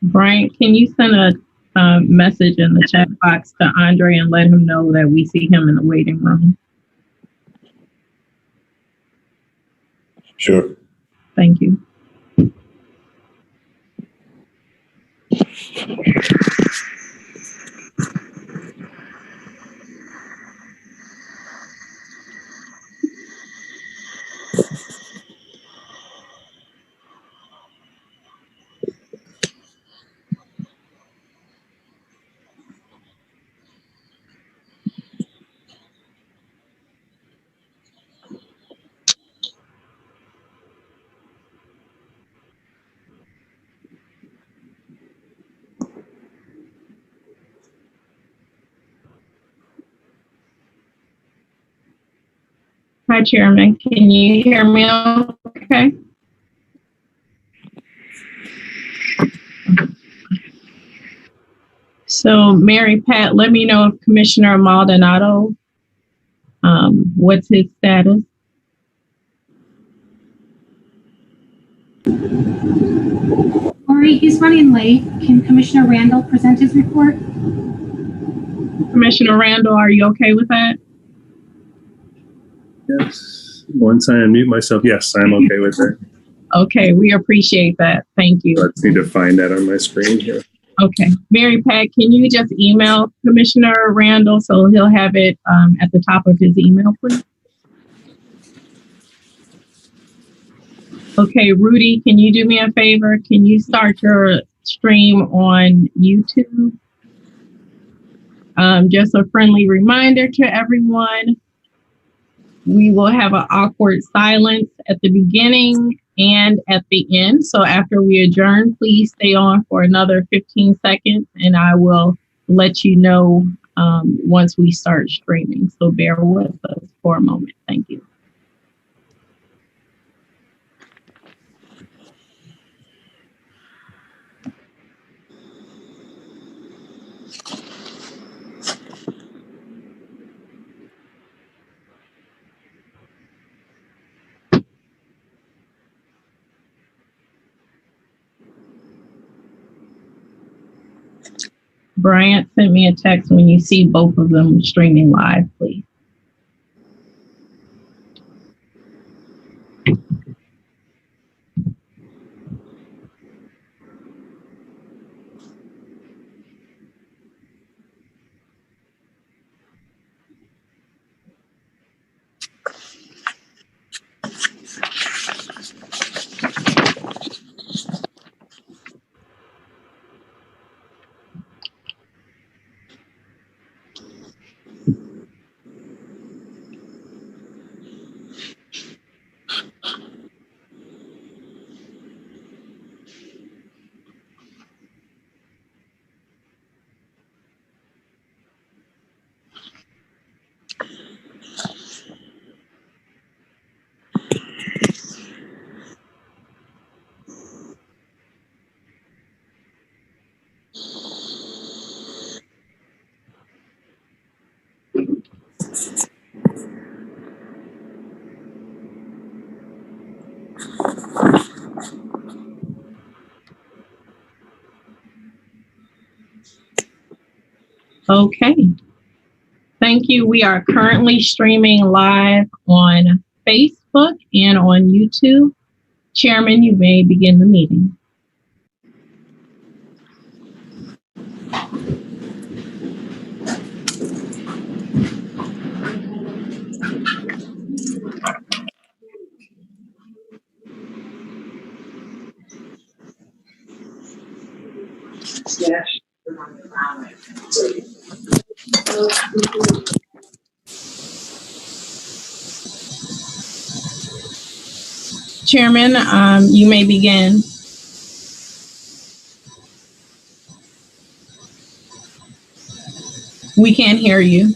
Brian, can you send a message in the chat box to Andre and let him know that we see him in the waiting room? Sure. Thank you. Hi, Chairman. Can you hear me okay? So, Mary Pat, let me know if Commissioner Maldonado, what's his status? Lori, he's running late. Can Commissioner Randall present his report? Commissioner Randall, are you okay with that? Yes. Once I unmute myself, yes, I'm okay with it. Okay, we appreciate that. Thank you. I need to find that on my screen here. Okay. Mary Pat, can you just email Commissioner Randall so he'll have it at the top of his email, please? Okay, Rudy, can you do me a favor? Can you start your stream on YouTube? Just a friendly reminder to everyone, we will have an awkward silence at the beginning and at the end. So after we adjourn, please stay on for another 15 seconds and I will let you know once we start streaming. So bear with us for a moment. Thank you. Bryant sent me a text when you see both of them streaming live, please. Okay. Thank you. We are currently streaming live on Facebook and on YouTube. Chairman, you may begin the meeting. Chairman, you may begin. We can't hear you.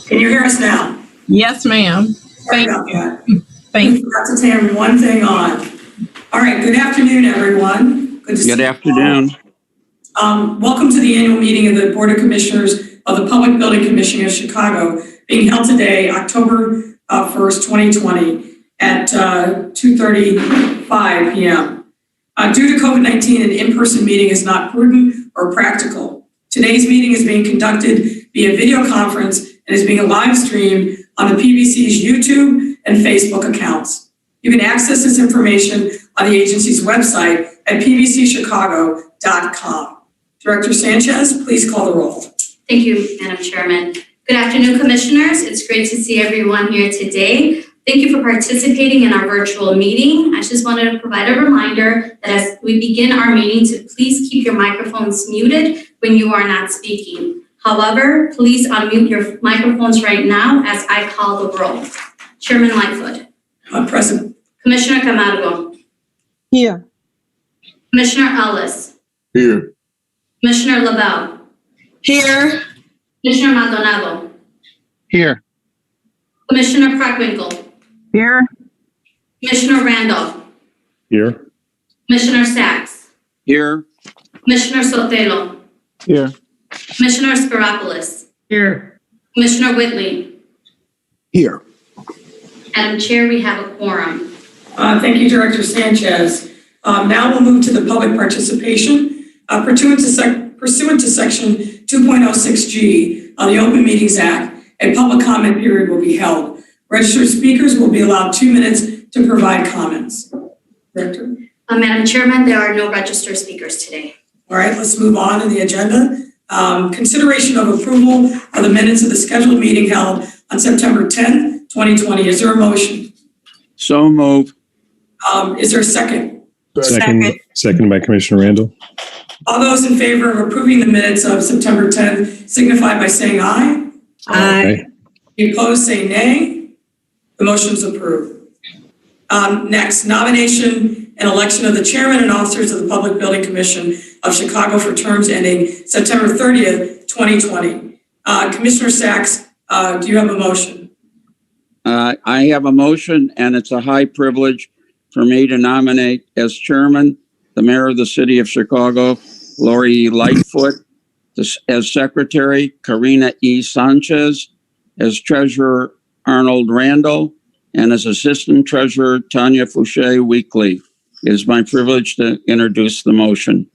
Can you hear us now? Yes, ma'am. Sorry about that. Thank I forgot to turn one thing on. All right, good afternoon, everyone. Good to see you all. Good afternoon. Welcome to the annual meeting of the Board of Commissioners of the Public Building Commission of Chicago, being held today, October 1st, 2020 at 2:35 p.m. Due to COVID-19, an in-person meeting is not prudent or practical. Today's meeting is being conducted via video conference and is being live streamed on the PBC's YouTube and Facebook accounts. You can access this information on the agency's website at pbcchicago.com. Director Sanchez, please call the roll. Thank you, Madam Chairman. Good afternoon, Commissioners. It's great to see everyone here today. Thank you for participating in our virtual meeting. I just wanted to provide a reminder that as we begin our meeting to please keep your microphones muted when you are not speaking. However, please unmute your microphones right now as I call the roll. Chairman Lightfoot. Present. Commissioner Camargo. Here. Commissioner Ellis. Here. Commissioner Lavelle. Here. Commissioner Maldonado. Here. Commissioner Preckwinkle. Here. Commissioner Randolph. Here. Commissioner Sachs. Here. Commissioner Sotelo. Here. Commissioner Spiropoulos. Here. Commissioner Whitley. Here. Madam Chair, we have a quorum. Thank you, Director Sanchez. Now we'll move to the public participation. Pursuant to Section 2.06G of the Open Meetings Act, a public comment period will be held. Registered speakers will be allowed 2 minutes to provide comments. Director? Madam Chairman, there are no registered speakers today. All right, let's move on to the agenda. Consideration of approval of the minutes of the scheduled meeting held on September 10th, 2020. Is there a motion? So move. Is there a second? Second by Commissioner Randall. All those in favor of approving the minutes of September 10th signify by saying aye. Aye. Any opposed, say nay. The motion is approved. Next, nomination and election of the chairman and officers of the Public Building Commission of Chicago for terms ending September 30th, 2020. Commissioner Sachs, do you have a motion? I have a motion, and it's a high privilege for me to nominate as chairman the mayor of the city of Chicago, Lori Lightfoot, as secretary, Karina E. Sanchez, as treasurer, Arnold Randall, and as assistant treasurer, Tanya Fouché Weekly. It is my privilege to introduce the motion.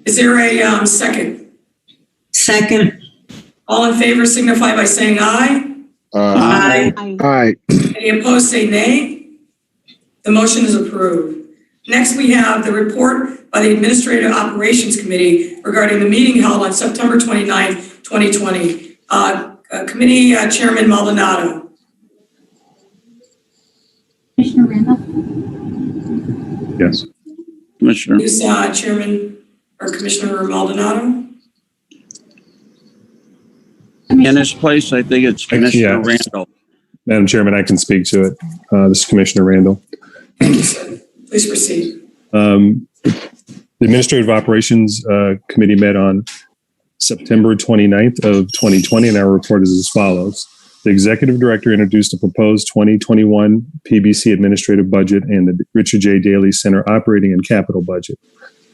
Is there a second? Second. All in favor signify by saying aye. Aye. Aye. Any opposed, say nay. The motion is approved. Next, we have the report by the Administrative Operations Committee regarding the meeting held on September 29th, 2020. Committee Chairman Maldonado. Commissioner Randolph. Yes. Commissioner. Is Chairman or Commissioner Maldonado? In his place, I think it's Commissioner Yes. Randall. Madam Chairman, I can speak to it. This is Commissioner Randall. Thank you, sir. Please proceed. The Administrative Operations Committee met on September 29th of 2020, and our report is as follows. The Executive Director introduced a proposed 2021 PBC administrative budget and the Richard J. Daley Center operating and capital budget.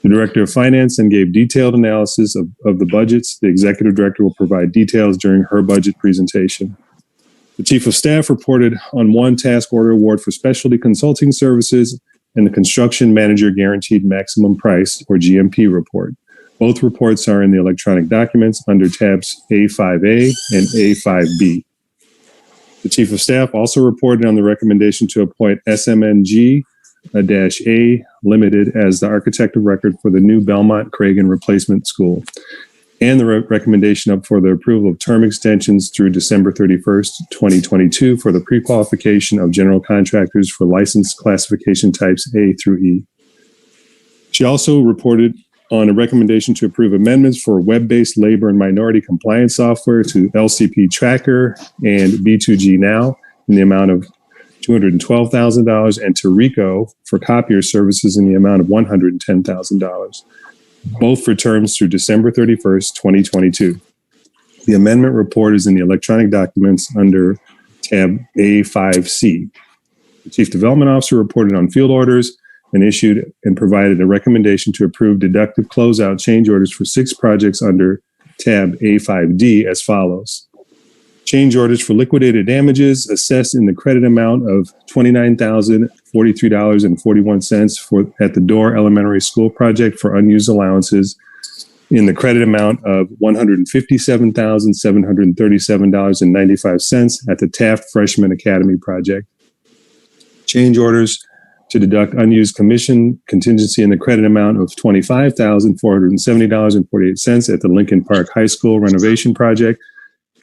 The Director of Finance then gave detailed analysis of the budgets. The Executive Director will provide details during her budget presentation. The Chief of Staff reported on one task order award for specialty consulting services and the Construction Manager Guaranteed Maximum Price, or GMP, report. Both reports are in the electronic documents under tabs A5A and A5B. The Chief of Staff also reported on the recommendation to appoint SMNG-A Limited as the architect of record for the new Belmont Cragen Replacement School, and the recommendation up for the approval of term extensions through December 31st, 2022 for the pre-qualification of general contractors for licensed classification types A through E. She also reported on a recommendation to approve amendments for web-based labor and minority compliance software to LCP Tracker and B2G Now in the amount of $212,000, and to RICO for copier services in the amount of $110,000, both for terms through December 31st, 2022. The amendment report is in the electronic documents under tab A5C. The Chief Development Officer reported on field orders and issued and provided a recommendation to approve deductive closeout change orders for 6 projects under tab A5D as follows. Change orders for liquidated damages assessed in the credit amount of $29,043.41 at the Door Elementary School project for unused allowances in the credit amount of $157,737.95 at the Taft Freshman Academy project. Change orders to deduct unused commission contingency in the credit amount of $25,470.48 at the Lincoln Park High School renovation project,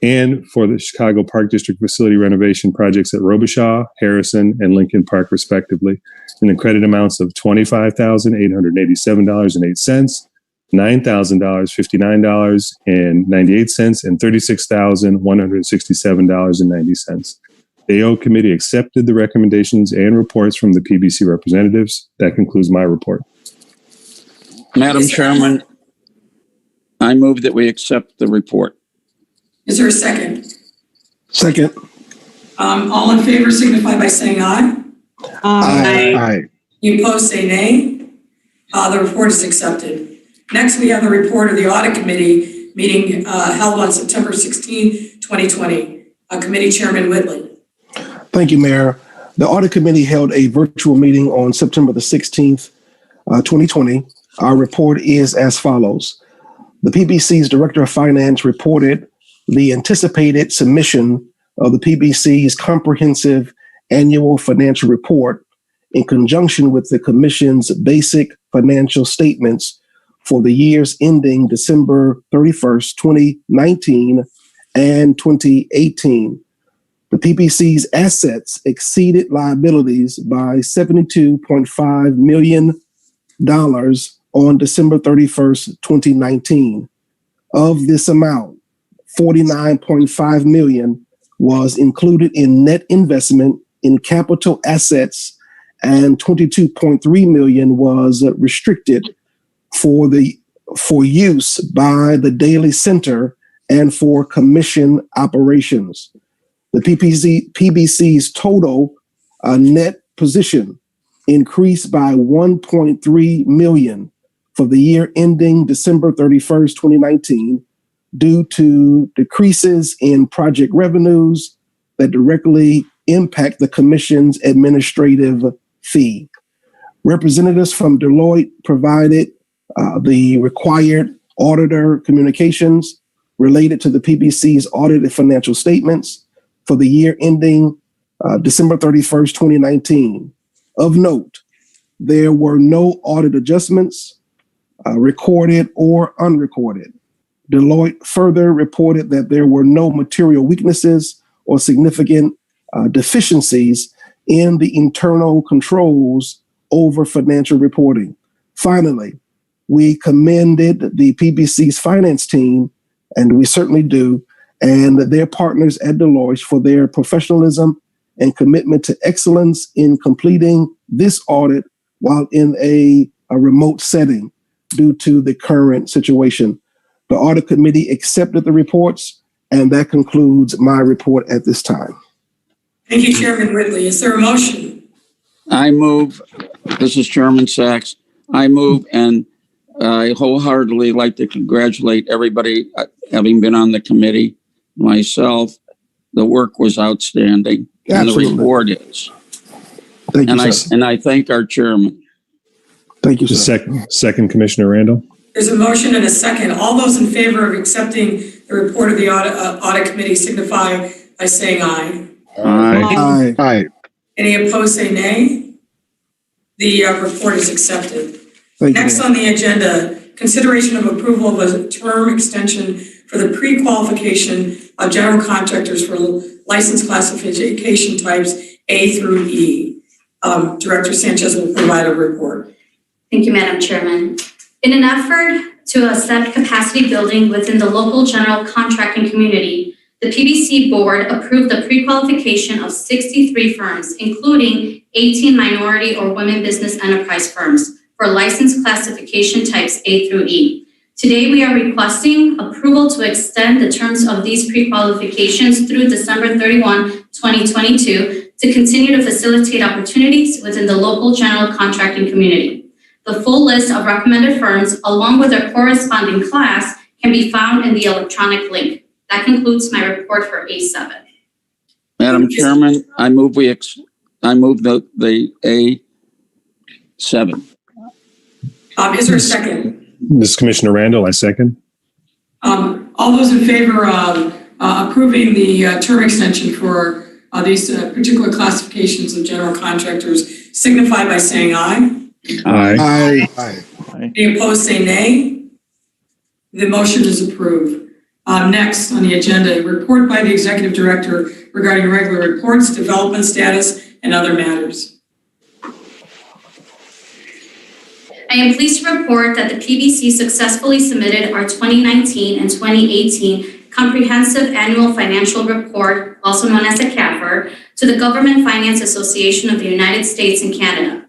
and for the Chicago Park District facility renovation projects at Robichaud, Harrison, and Lincoln Park, respectively, in the credit amounts of $25,887.08, $9,059, and 98 cents, and $36,167.90. The AO committee accepted the recommendations and reports from the PBC representatives. That concludes my report. Madam Chairman, I move that we accept the report. Is there a second? Second. All in favor signify by saying aye. Aye. Any opposed, say nay. The report is accepted. Next, we have the report of the Audit Committee meeting held on September 16, 2020. Committee Chairman Whitley. Thank you, Mayor. The Audit Committee held a virtual meeting on September the 16th, 2020. Our report is as follows. The PBC's Director of Finance reported the anticipated submission of the PBC's comprehensive annual financial report in conjunction with the Commission's basic financial statements for the years ending December 31st, 2019 and 2018. The PBC's assets exceeded liabilities by $72.5 million on December 31st, 2019. Of this amount, $49.5 million was included in net investment in capital assets, and $22.3 million was restricted for use by the Daily Center and for commission operations. The PBC's total net position increased by $1.3 million for the year ending December 31st, 2019, due to decreases in project revenues that directly impact the Commission's administrative fee. Representatives from Deloitte provided the required auditor communications related to the PBC's audited financial statements for the year ending December 31st, 2019. Of note, there were no audit adjustments, recorded or unrecorded. Deloitte further reported that there were no material weaknesses or significant deficiencies in the internal controls over financial reporting. Finally, we commended the PBC's finance team, and we certainly do, and their partners at Deloitte for their professionalism and commitment to excellence in completing this audit while in a remote setting due to the current situation. The Audit Committee accepted the reports, and that concludes my report at this time. Thank you, Chairman Whitley. Is there a motion? I move, this is Chairman Sachs, I move, and I wholeheartedly like to congratulate everybody having been on the committee. Myself, the work was outstanding. Absolutely. And the reward is. Thank you, sir. And I thank our chairman. Thank you, sir. Second, Commissioner Randall. There's a motion and a second. All those in favor of accepting the report of the audit committee signify by saying aye. Aye. Aye. Any opposed, say nay. The report is accepted. Thank you, Next Mayor. on the agenda, consideration of approval of a term extension for the pre-qualification of general contractors for license classification types A through E. Director Sanchez will provide a report. Thank you, Madam Chairman. In an effort to accept capacity building within the local general contracting community, the PBC board approved the pre-qualification of 63 firms, including 18 minority or women business enterprise firms for license classification types A through E. Today, we are requesting approval to extend the terms of these pre-qualifications through December 31, 2022 to continue to facilitate opportunities within the local general contracting community. The full list of recommended firms, along with their corresponding class, can be found in the electronic link. That concludes my report for A7. Madam Chairman, I move the A7. Is there a second? This is Commissioner Randall. I second. All those in favor of approving the term extension for these particular classifications of general contractors signify by saying aye. Aye. Aye. Any opposed, say nay. The motion is approved. Next on the agenda, report by the executive director regarding regular reports, development status, and other matters. I am pleased to report that the PBC successfully submitted our 2019 and 2018 Comprehensive Annual Financial Report, also known as a CAFR, to the Government Finance Association of the United States and Canada.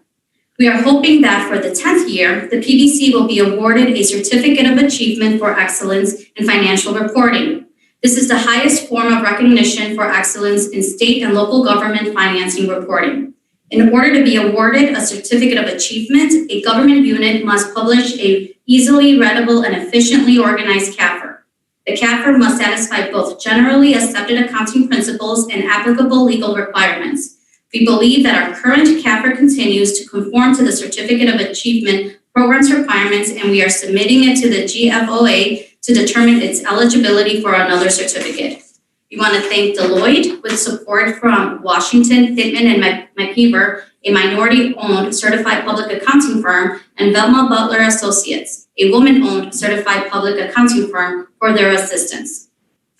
We are hoping that for the 10th year, the PBC will be awarded a Certificate of Achievement for Excellence in Financial Reporting. This is the highest form of recognition for excellence in state and local government financing reporting. In order to be awarded a Certificate of Achievement, a government unit must publish a easily readable and efficiently organized CAFR. The CAFR must satisfy both generally accepted accounting principles and applicable legal requirements. We believe that our current CAFR continues to conform to the Certificate of Achievement program's requirements, and we are submitting it to the GFOA to determine its eligibility for another certificate. We want to thank Deloitte with support from Washington, Pittman, and McKeever, a minority-owned certified public accounting firm, and Velma Butler Associates, a woman-owned certified public accounting firm, for their assistance.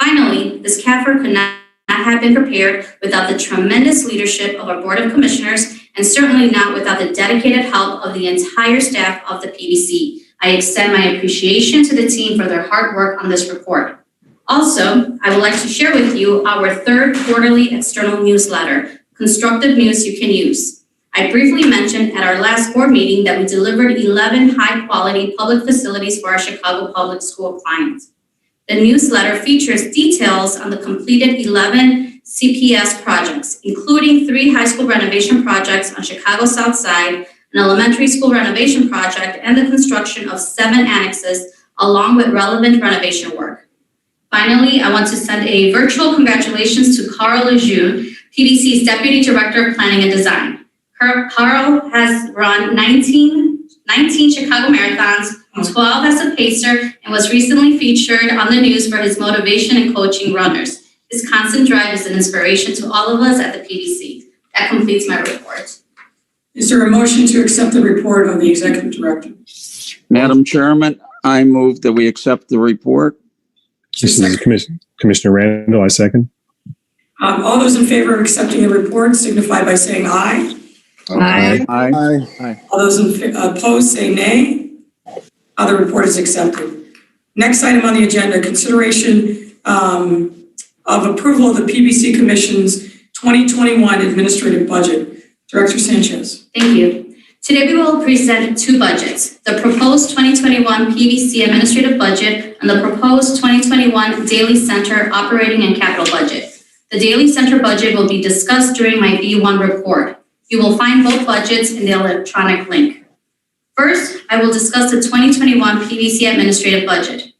Finally, this CAFR could not have been prepared without the tremendous leadership of our Board of Commissioners, and certainly not without the dedicated help of the entire staff of the PBC. I extend my appreciation to the team for their hard work on this report. Also, I would like to share with you our third quarterly external newsletter, Constructive News You Can Use. I briefly mentioned at our last board meeting that we delivered 11 high-quality public facilities for our Chicago Public School clients. The newsletter features details on the completed 11 CPS projects, including 3 high school renovation projects on Chicago South Side, an elementary school renovation project, and the construction of 7 annexes, along with relevant renovation work. Finally, I want to send a virtual congratulations to Carl Lejeune, PBC's Deputy Director of Planning and Design. Carl has run 19 Chicago marathons, 12 as a pacer, and was recently featured on the news for his motivation and coaching runners. His constant drive is an inspiration to all of us at the PBC. That completes my report. Is there a motion to accept the report of the executive director? Madam Chairman, I move that we accept the report. This is Commissioner Randall. I second. All those in favor of accepting the report signify by saying aye. Aye. Aye. All those opposed say nay. The report is accepted. Next item on the agenda, consideration of approval of the PBC Commission's 2021 administrative budget. Director Sanchez. Thank you. Today we will present 2 budgets, the proposed 2021 PBC administrative budget and the proposed 2021 Daily Center operating and capital budget. The Daily Center budget will be discussed during my B1 report. You will find both budgets in the electronic link. First, I will discuss the 2021 PBC administrative budget.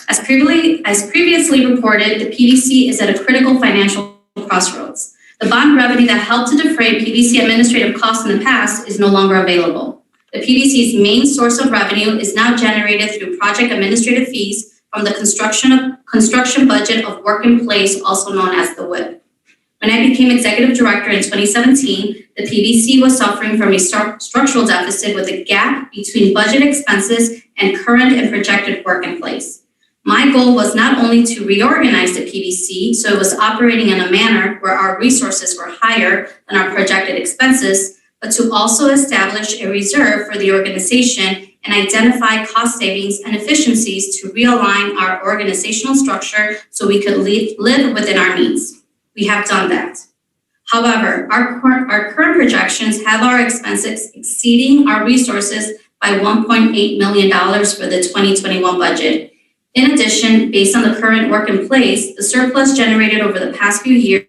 As previously reported, the PBC is at a critical financial crossroads. The bond revenue that helped to defray PBC administrative costs in the past is no longer available. The PBC's main source of revenue is now generated through project administrative fees from the construction budget of work in place, also known as the WIP. When I became executive director in 2017, the PBC was suffering from a structural deficit with a gap between budget expenses and current and projected work in place. My goal was not only to reorganize the PBC so it was operating in a manner where our resources were higher than our projected expenses, but to also establish a reserve for the organization and identify cost savings and efficiencies to realign our organizational structure so we could live within our means. We have done that. However, our current projections have our expenses exceeding our resources by $1.8 million for the 2021 budget. In addition, based on the current work in place, the surplus generated over the past few years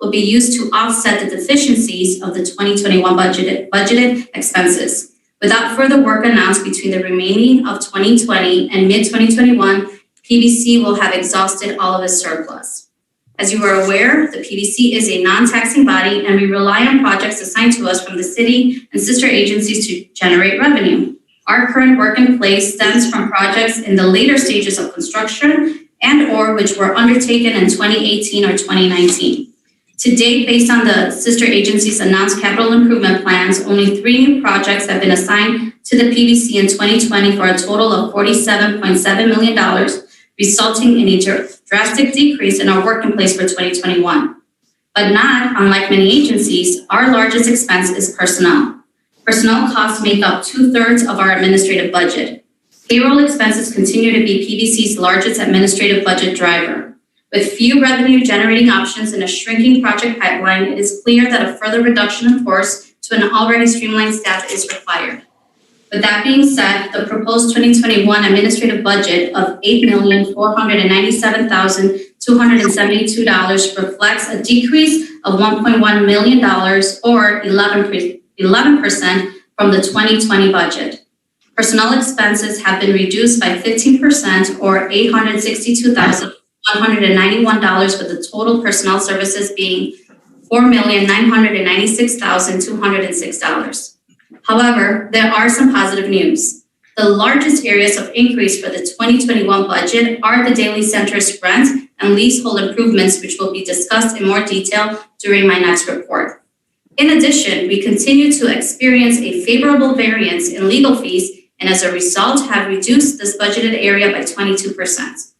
will be used to offset the deficiencies of the 2021 budgeted expenses. Without further work announced between the remaining of 2020 and mid-2021, PBC will have exhausted all of its surplus. As you are aware, the PBC is a non-taxing body and we rely on projects assigned to us from the city and sister agencies to generate revenue. Our current work in place stems from projects in the later stages of construction and/or which were undertaken in 2018 or 2019. To date, based on the sister agencies' announced capital improvement plans, only 3 new projects have been assigned to the PBC in 2020 for a total of $47.7 million, resulting in a drastic decrease in our work in place for 2021. But not, unlike many agencies, our largest expense is personnel. Personnel costs make up 2/3 of our administrative budget. Payroll expenses continue to be PBC's largest administrative budget driver. With few revenue-generating options and a shrinking project pipeline, it is clear that a further reduction in force to an already streamlined staff is required. With that being said, the proposed 2021 administrative budget of $8,497,272 reflects a decrease of $1.1 million or 11% from the 2020 budget. Personnel expenses have been reduced by 15% or $862,191 with the total personnel services being $4,996,206. However, there are some positive news. The largest areas of increase for the 2021 budget are the daily center's rent and leasehold improvements, which will be discussed in more detail during my next report. In addition, we continue to experience a favorable variance in legal fees and as a result have reduced this budgeted area by 22%.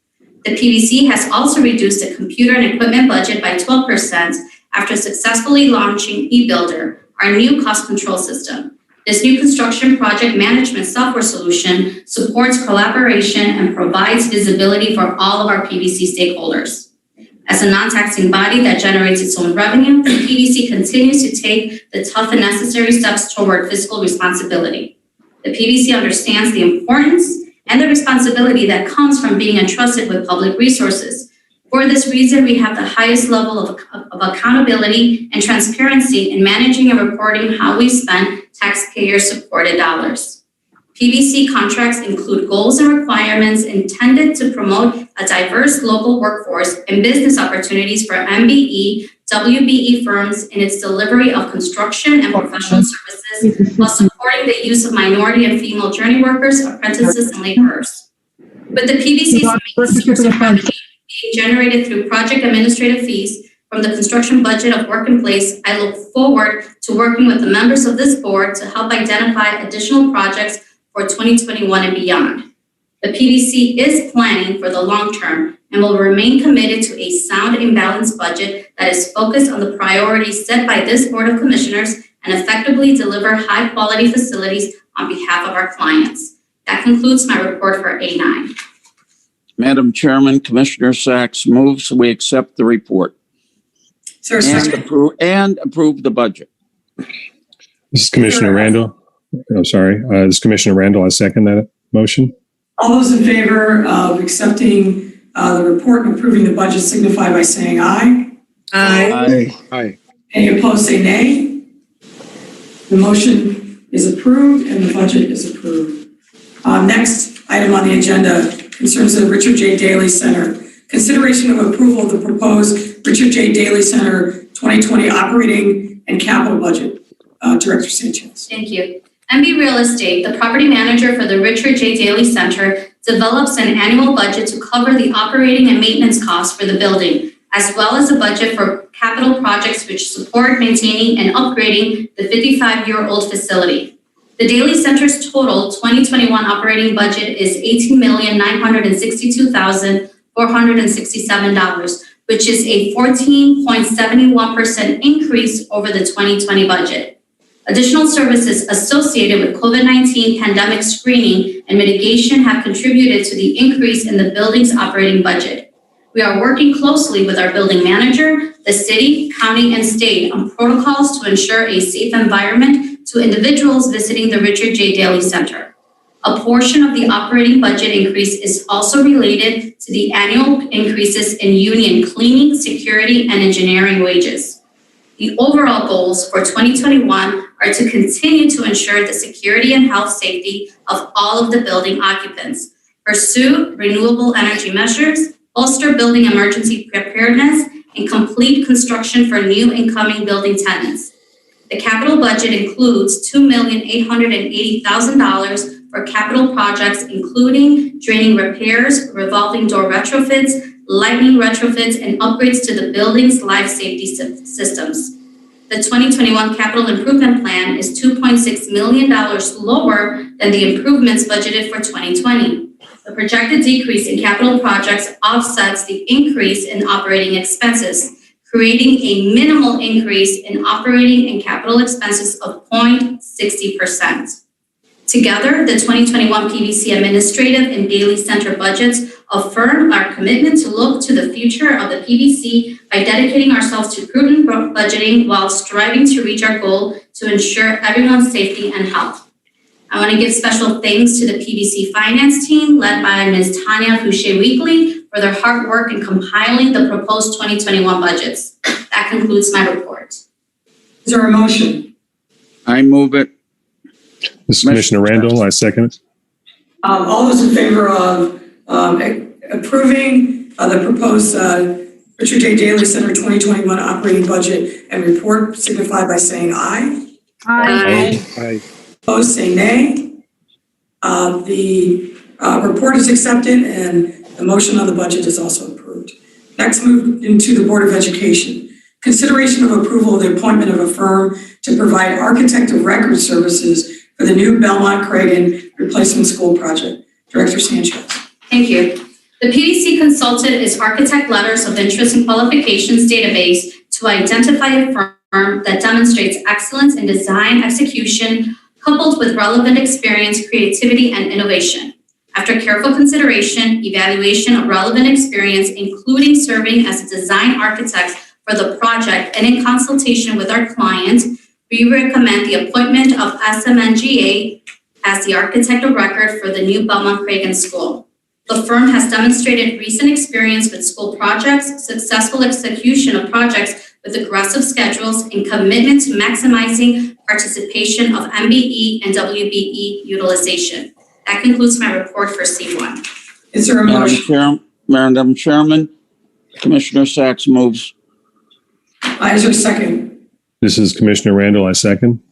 The PBC has also reduced the computer and equipment budget by 12% after successfully launching eBuilder, our new cost control system. This new construction project management software solution supports collaboration and provides visibility for all of our PBC stakeholders. As a non-taxing body that generates its own revenue, the PBC continues to take the tough and necessary steps toward fiscal responsibility. The PBC understands the importance and the responsibility that comes from being entrusted with public resources. For this reason, we have the highest level of accountability and transparency in managing and reporting how we spend taxpayer-supported dollars. PBC contracts include goals and requirements intended to promote a diverse local workforce and business opportunities for MBE, WBE firms in its delivery of construction and professional services while supporting the use of minority and female journey workers, apprentices, and laborers. With the PBC's main source of revenue being generated through project administrative fees from the construction budget of work in place, I look forward to working with the members of this board to help identify additional projects for 2021 and beyond. The PBC is planning for the long term and will remain committed to a sound and balanced budget that is focused on the priorities set by this Board of Commissioners and effectively deliver high-quality facilities on behalf of our clients. That concludes my report for A9. Madam Chairman, Commissioner Sacks moves we accept the report Is there a second? and approve the budget. This is Commissioner Randall. I'm sorry. This is Commissioner Randall. I second that motion. All those in favor of accepting the report and approving the budget signify by saying aye. Aye. Any opposed, say nay. The motion is approved and the budget is approved. Next item on the agenda concerns the Richard J. Daley Center. Consideration of approval of the proposed Richard J. Daley Center 2020 operating and capital budget. Director Sanchez. Thank you. MB Real Estate, the property manager for the Richard J. Daley Center, develops an annual budget to cover the operating and maintenance costs for the building, as well as a budget for capital projects which support maintaining and upgrading the 55-year-old facility. The Daley Center's total 2021 operating budget is $18,962,467, which is a 14.71% increase over the 2020 budget. Additional services associated with COVID-19 pandemic screening and mitigation have contributed to the increase in the building's operating budget. We are working closely with our building manager, the city, county, and state on protocols to ensure a safe environment to individuals visiting the Richard J. Daley Center. A portion of the operating budget increase is also related to the annual increases in union cleaning, security, and engineering wages. The overall goals for 2021 are to continue to ensure the security and health safety of all of the building occupants, pursue renewable energy measures, bolster building emergency preparedness, and complete construction for new incoming building tenants. The capital budget includes $2,880,000 for capital projects, including draining repairs, revolving door retrofits, lighting retrofits, and upgrades to the building's life safety systems. The 2021 capital improvement plan is $2.6 million lower than the improvements budgeted for 2020. The projected decrease in capital projects offsets the increase in operating expenses, creating a minimal increase in operating and capital expenses of 0.60%. Together, the 2021 PBC administrative and Daley Center budgets affirm our commitment to look to the future of the PBC by dedicating ourselves to prudent budgeting while striving to reach our goal to ensure everyone's safety and health. I want to give special thanks to the PBC finance team led by Ms. Tanya Fouché-Weekly for their hard work in compiling the proposed 2021 budgets. That concludes my report. Is there a motion? I move it. This is Commissioner Randall. I second it. All those in favor of approving the proposed Richard J. Daley Center 2021 operating budget and report signify by saying aye. Aye. Opposed, say nay. The report is accepted and the motion on the budget is also approved. Next, move into the Board of Education. Consideration of approval of the appointment of a firm to provide architect of record services for the new Belmont Cragen Replacement School project. Director Sanchez. Thank you. The PBC consulted its architect letters of interest and qualifications database to identify a firm that demonstrates excellence in design execution coupled with relevant experience, creativity, and innovation. After careful consideration, evaluation of relevant experience, including serving as a design architect for the project and in consultation with our client, we recommend the appointment of SMNGA as the architect of record for the new Belmont Cragen School. The firm has demonstrated recent experience with school projects, successful execution of projects with aggressive schedules, and commitment to maximizing participation of MBE and WBE utilization. That concludes my report for C1. Is there a motion? Madam Chairman, Commissioner Sacks moves. Is there a second? This is Commissioner Randall. I second.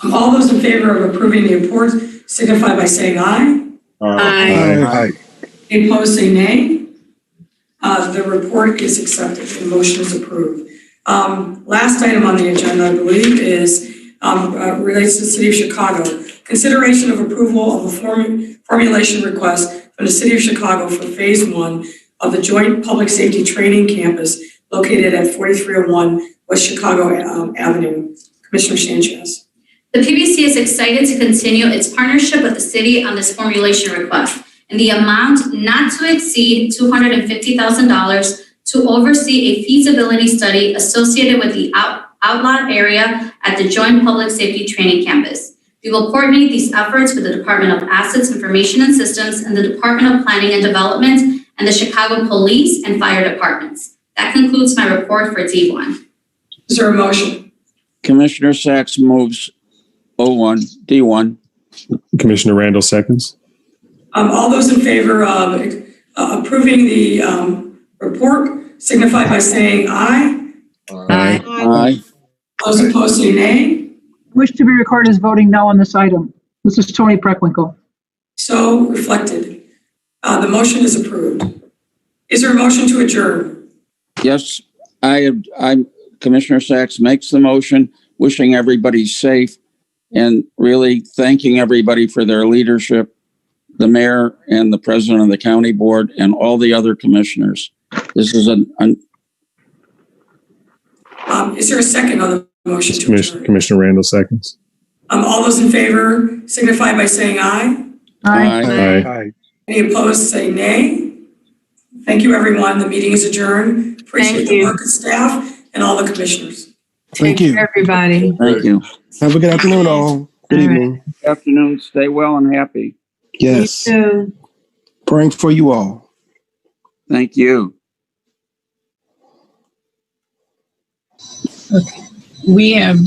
All those in favor of approving the report signify by saying aye. Aye. Any opposed, say nay. The report is accepted. The motion is approved. Last item on the agenda, I believe, is relates to the City of Chicago. Consideration of approval of a formulation request from the City of Chicago for Phase 1 of the Joint Public Safety Training Campus located at 4301 West Chicago Avenue. Commissioner Sanchez. The PBC is excited to continue its partnership with the city on this formulation request in the amount not to exceed $250,000 to oversee a feasibility study associated with the outlot area at the Joint Public Safety Training Campus. We will coordinate these efforts with the Department of Assets, Information and Systems and the Department of Planning and Development and the Chicago Police and Fire Departments. That concludes my report for D1. Is there a motion? Commissioner Sacks moves D1. Commissioner Randall seconds. All those in favor of approving the report signify by saying aye. Aye. Those opposed say nay. Wish to be recorded as voting no on this item. This is Tony Preckwinkle. So reflected. The motion is approved. Is there a motion to adjourn? Yes, Commissioner Sachs makes the motion, wishing everybody safe and really thanking everybody for their leadership, the mayor and the president of the county board and all the other commissioners. This is Is there a second on the motion to adjourn? Commissioner Randall seconds. All those in favor signify by saying aye. Aye. Aye. Any opposed, say nay. Thank you, everyone. The meeting is adjourned. Appreciate Thank the you. work of staff and all the commissioners. Thank you. Everybody. Thank you. Have a good afternoon, all. Good All right. evening. Good afternoon. Stay well and happy. Yes. You too. Praying for you all. Thank you. We have